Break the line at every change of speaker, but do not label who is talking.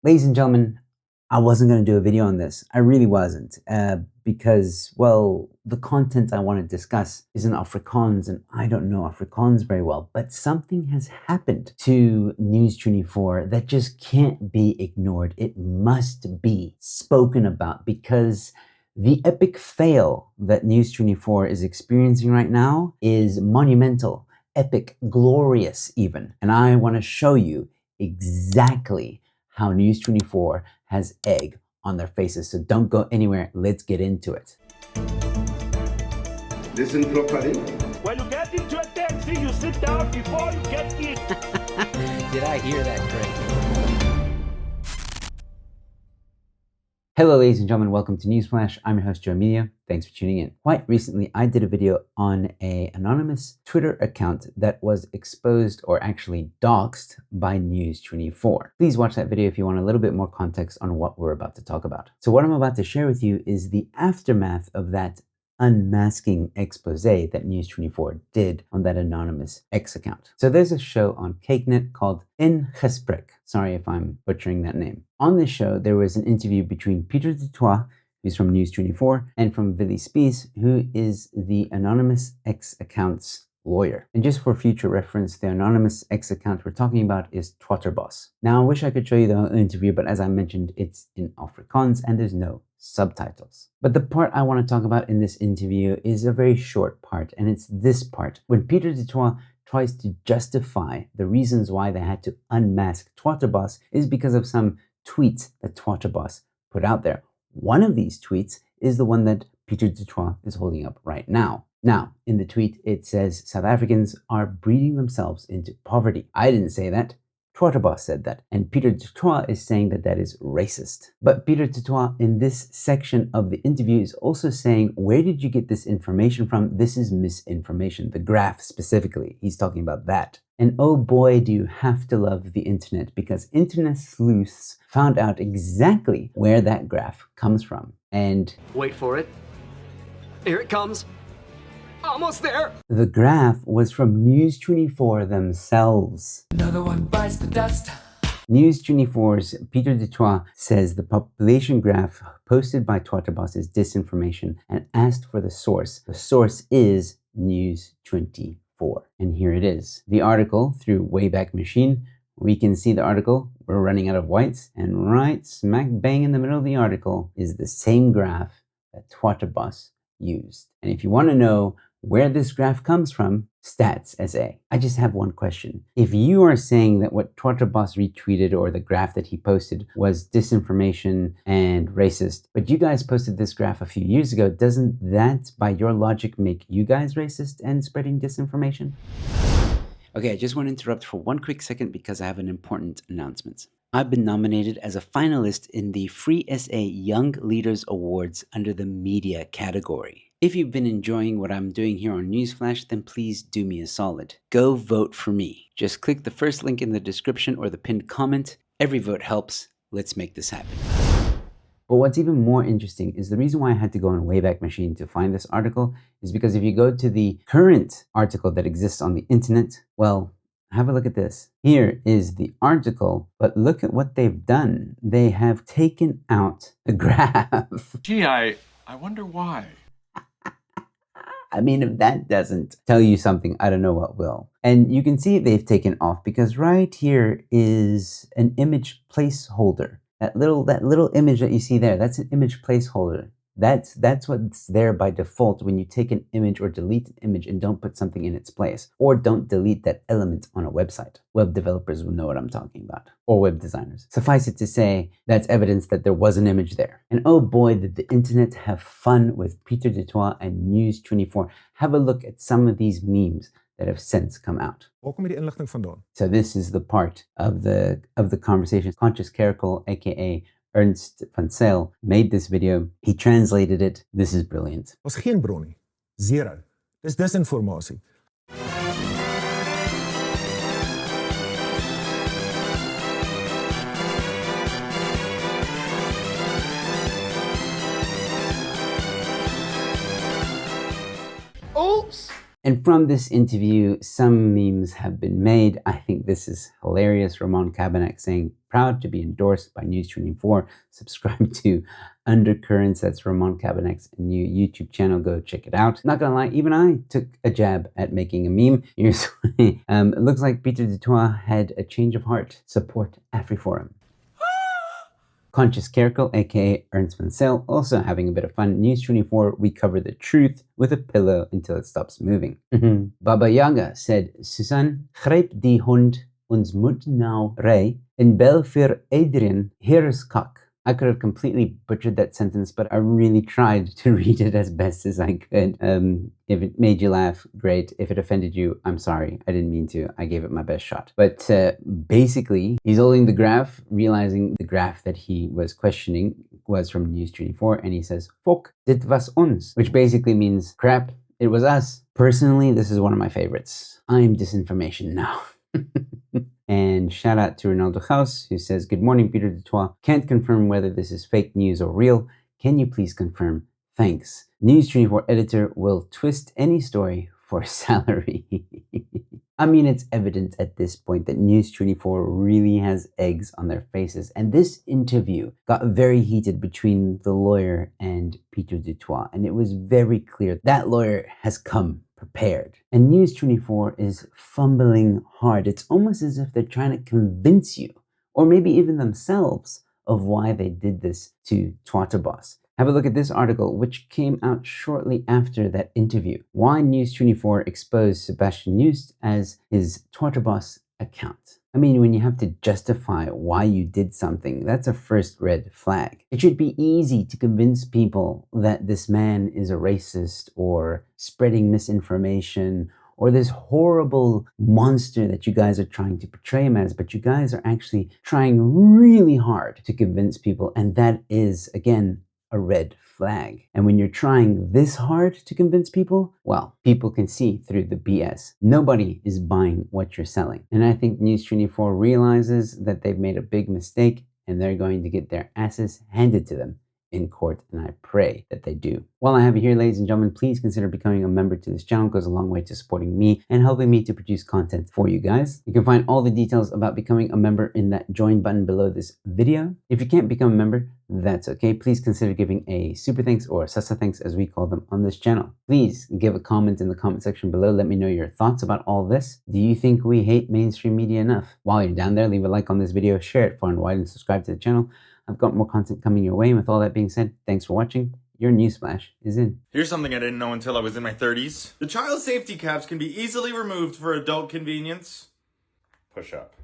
Ladies and gentlemen, I wasn't going to do a video on this. I really wasn't, because, well, the content I want to discuss is in Afrikaans, and I don't know Afrikaans very well, but something has happened to News24 that just can't be ignored. It must be spoken about, because the epic fail that News24 is experiencing right now is monumental, epic, glorious even. And I want to show you exactly how News24 has egg on their faces. So don't go anywhere. Let's get into it.
Listen properly.
When you get into a taxi, you sit down before you get in.
Did I hear that correctly? Hello, ladies and gentlemen. Welcome to Newsflash. I'm your host, Emilio. Thanks for tuning in. Quite recently, I did a video on an anonymous Twitter account that was exposed, or actually doxxed, by News24. Please watch that video if you want a little bit more context on what we're about to talk about. So what I'm about to share with you is the aftermath of that unmasking expose that News24 did on that anonymous X account. So there's a show on CakeNet called In Gesprek. Sorry if I'm butchering that name. On this show, there was an interview between Pieter du Toit, who's from News24, and from Spies, who is the anonymous X account's lawyer. And just for future reference, the anonymous X account we're talking about is Twatterboss. Now, I wish I could show you the whole interview, but as I mentioned, it's in Afrikaans and there's no subtitles. But the part I want to talk about in this interview is a very short part, and it's this part. When Pieter du Toit tries to justify the reasons why they had to unmask Twatterboss is because of some tweets that Twatterboss put out there. One of these tweets is the one that Pieter du Toit is holding up right now. Now, in the tweet, it says South Africans are breeding themselves into poverty. I didn't say that. Twatterboss said that. And Pieter du Toit is saying that that is racist. But Pieter du Toit in this section of the interview is also saying, where did you get this information from? This is misinformation. The graph specifically. He's talking about that. And oh boy, do you have to love the internet, because internet sleuths found out exactly where that graph comes from. And
wait for it. Here it comes. Almost there.
The graph was from News24 themselves.
Another one bites the dust.
News24's Pieter du Toit says the population graph posted by Twatterboss is disinformation and asked for the source. The source is News24. And here it is. The article through Wayback Machine. We can see the article. We're running out of whites. And right smack bang in the middle of the article is the same graph that Twatterboss used. And if you want to know where this graph comes from, stats SA. I just have one question. If you are saying that what Twatterboss retweeted or the graph that he posted was disinformation and racist, but you guys posted this graph a few years ago, doesn't that, by your logic, make you guys racist and spreading disinformation? Okay, I just want to interrupt for one quick second because I have an important announcement. I've been nominated as a finalist in the Free SA Young Leaders Awards under the media category. If you've been enjoying what I'm doing here on Newsflash, then please do me a solid. Go vote for me. Just click the first link in the description or the pinned comment. Every vote helps. Let's make this happen. But what's even more interesting is the reason why I had to go on Wayback Machine to find this article is because if you go to the current article that exists on the internet, well, have a look at this. Here is the article, but look at what they've done. They have taken out the graph.
Gee, I wonder why.
I mean, if that doesn't tell you something, I don't know what will. And you can see they've taken off because right here is an image placeholder. That little image that you see there, that's an image placeholder. That's what's there by default when you take an image or delete an image and don't put something in its place, or don't delete that element on a website. Web developers will know what I'm talking about, or web designers. Suffice it to say, that's evidence that there was an image there. And oh boy, did the internet have fun with Pieter du Toit and News24. Have a look at some of these memes that have since come out. So this is the part of the conversation. Conscious Caracal, aka Ernst van Sale, made this video. He translated it. This is brilliant.
Was geen bron nie. Zero. Dis disinformasie.
Oops.
And from this interview, some memes have been made. I think this is hilarious. Ramon Cabanach saying, proud to be endorsed by News24. Subscribe to Undercurrents. That's Ramon Cabinet's new YouTube channel. Go check it out. Not gonna lie, even I took a jab at making a meme. Here's it looks like Pieter du Toit had a change of heart. Support AfriForum. Conscious Kerkel, aka Ernst van Zyl, also having a bit of fun. News24, we cover the truth with a pillow until it stops moving. Baba Yaga said, Susan, grijp die hond, ons moet nou ry, en bel vir Adrian, hier is kak. I could have completely butchered that sentence, but I really tried to read it as best as I could. If it made you laugh, great. If it offended you, I'm sorry. I didn't mean to. I gave it my best shot. But basically, he's holding the graph, realizing the graph that he was questioning was from News24, and he says, Fuck, dit was ons, which basically means, crap, it was us. Personally, this is one of my favorites. I'm disinformation now. And shout out to Ronaldo House, who says, Good morning, Pieter du Toit. Can't confirm whether this is fake news or real. Can you please confirm? Thanks. News24 editor will twist any story for salary. I mean, it's evident at this point that News24 really has eggs on their faces. And this interview got very heated between the lawyer and Pieter du Toit. And it was very clear that lawyer has come prepared. And News24 is fumbling hard. It's almost as if they're trying to convince you, or maybe even themselves, of why they did this to Twatterboss. Have a look at this article, which came out shortly after that interview. Why News24 exposed Sebastian Joost as his Twatterboss account. I mean, when you have to justify why you did something, that's a first red flag. It should be easy to convince people that this man is a racist or spreading misinformation or this horrible monster that you guys are trying to portray him as, but you guys are actually trying really hard to convince people, and that is, again, a red flag. And when you're trying this hard to convince people, well, people can see through the BS. Nobody is buying what you're selling. And I think News24 realizes that they've made a big mistake and they're going to get their asses handed to them in court, and I pray that they do. While I have you here, ladies and gentlemen, please consider becoming a member to this channel. It goes a long way to supporting me and helping me to produce content for you guys. You can find all the details about becoming a member in that join button below this video. If you can't become a member, that's okay. Please consider giving a super thanks or a sasa thanks, as we call them on this channel. Please give a comment in the comment section below. Let me know your thoughts about all this. Do you think we hate mainstream media enough? While you're down there, leave a like on this video, share it far and wide, and subscribe to the channel. I've got more content coming your way. And with all that being said, thanks for watching. Your Newsflash is in.
Here's something I didn't know until I was in my 30s. The child safety caps can be easily removed for adult convenience. Push up.